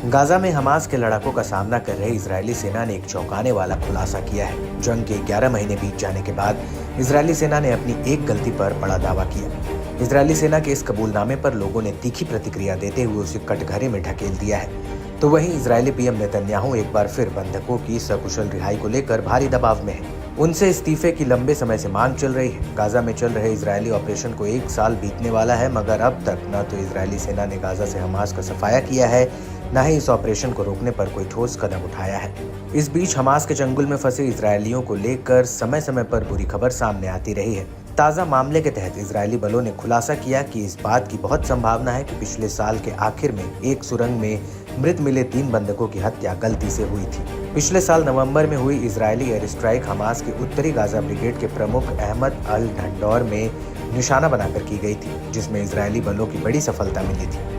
Gaza में Hamas के लड़ाकों का सामना कर रही इजरायली सेना ने एक चौंकाने वाला खुलासा किया है। जंग के 11 महीने बीत जाने के बाद इजरायली सेना ने अपनी एक गलती पर बड़ा दावा किया। इजरायली सेना के इस कबूलनामे पर लोगों ने तीखी प्रतिक्रिया देते हुए उसे कटघरे में ढकेल दिया है। तो वहीं इजरायली पीएम नेतन्याहू एक बार फिर बंधकों की सकुशल रिहाई को लेकर भारी दबाव में है। उनसे इस्तीफे की लंबे समय से मांग चल रही है। गाजा में चल रहे इजरायली ऑपरेशन को 1 साल बीतने वाला है, मगर अब तक न तो इजरायली सेना ने गाजा से हमास का सफाया किया है, न ही इस ऑपरेशन को रोकने पर कोई ठोस कदम उठाया है। इस बीच हमास के चंगुल में फंसे इजरायलियों को लेकर समय समय पर बुरी खबर सामने आती रही है। ताज़ा मामले के तहत इजरायली बलों ने खुलासा किया कि इस बात की बहुत संभावना है कि पिछले साल के आखिर में एक सुरंग में मृत मिले 3 बंधकों की हत्या गलती से हुई थी। पिछले साल नवंबर में हुई इजरायली एयर स्ट्राइक हमास के उत्तरी गाजा ब्रिगेड के प्रमुख अहमद अल ढंडौर में निशाना बनाकर की गई थी, जिसमें इजरायली बलों की बड़ी सफलता मिली थी।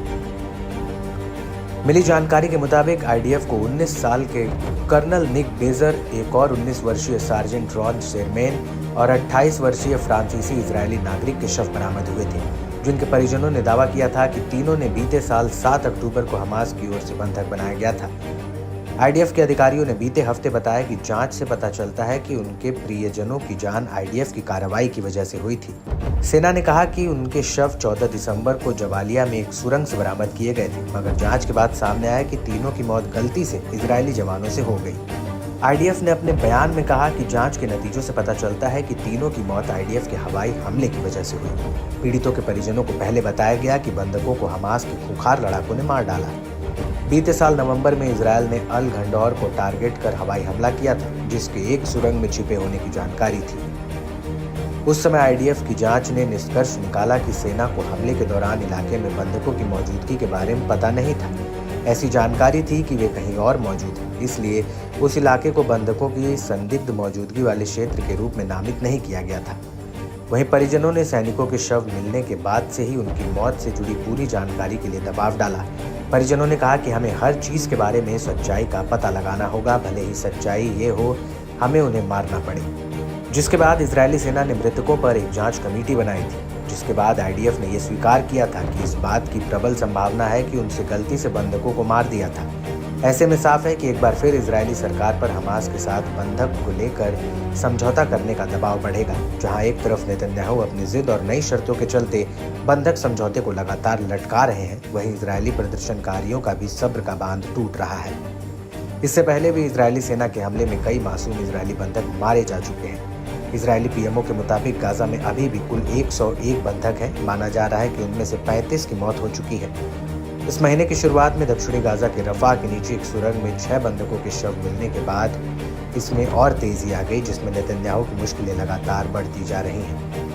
मिली जानकारी के मुताबिक आईडीएफ को 19 साल के कर्नल निक बेजर, एक और 19 वर्षीय सार्जेंट रॉन शेरमेन और 28 वर्षीय फ्रांसीसी इजरायली नागरिक के शव बरामद हुए थे, जिनके परिजनों ने दावा किया था कि तीनों ने बीते साल 7 अक्टूबर को हमास की ओर से बंधक बनाया गया था। आईडीएफ के अधिकारियों ने बीते हफ्ते बताया कि जांच से पता चलता है कि उनके प्रियजनों की जान आईडीएफ की कार्रवाई की वजह से हुई थी। सेना ने कहा कि उनके शव 14 दिसंबर को जबालिया में एक सुरंग से बरामद किए गए थे, मगर जांच के बाद सामने आया कि तीनों की मौत गलती से इजरायली जवानों से हो गई। आईडीएफ ने अपने बयान में कहा कि जांच के नतीजों से पता चलता है कि तीनों की मौत आईडीएफ के हवाई हमले की वजह से हुई। पीड़ितों के परिजनों को पहले बताया गया कि बंधकों को हमास के खूंखार लड़ाकों ने मार डाला। बीते साल नवंबर में इजरायल ने अल घंडौर को टारगेट कर हवाई हमला किया था, जिसके एक सुरंग में छिपे होने की जानकारी थी। उस समय आईडीएफ की जांच ने निष्कर्ष निकाला कि सेना को हमले के दौरान इलाके में बंधकों की मौजूदगी के बारे में पता नहीं था। ऐसी जानकारी थी कि वे कहीं और मौजूद हैं, इसलिए उस इलाके को बंधकों की संदिग्ध मौजूदगी वाले क्षेत्र के रूप में नामित नहीं किया गया था। वहीं परिजनों ने सैनिकों के शव मिलने के बाद से ही उनकी मौत से जुड़ी पूरी जानकारी के लिए दबाव डाला। परिजनों ने कहा कि हमें हर चीज के बारे में सच्चाई का पता लगाना होगा, भले ही सच्चाई ये हो हमें उन्हें मारना पड़े। जिसके बाद इजरायली सेना ने मृतकों पर एक जांच कमेटी बनाई थी, जिसके बाद आईडीएफ ने यह स्वीकार किया था कि इस बात की प्रबल संभावना है कि उनसे गलती से बंधकों को मार दिया था। ऐसे में साफ है कि एक बार फिर इजरायली सरकार पर हमास के साथ बंधक को लेकर समझौता करने का दबाव बढ़ेगा। जहां एक तरफ नेतन्याहू अपनी जिद और नई शर्तों के चलते बंधक समझौते को लगातार लटका रहे हैं, वहीं इजरायली प्रदर्शनकारियों का भी सब्र का बांध टूट रहा है। इससे पहले भी इजरायली सेना के हमले में कई मासूम इजरायली बंधक मारे जा चुके हैं। इजरायली पीएमओ के मुताबिक गाजा में अभी भी कुल 101 बंधक हैं। माना जा रहा है कि उनमें से 35 की मौत हो चुकी है। इस महीने की शुरुआत में दक्षिणी गाजा के रफा के नीचे एक सुरंग में 6 बंधकों के शव मिलने के बाद इसमें और तेजी आ गई, जिसमें नेतन्याहू की मुश्किलें लगातार बढ़ती जा रही हैं।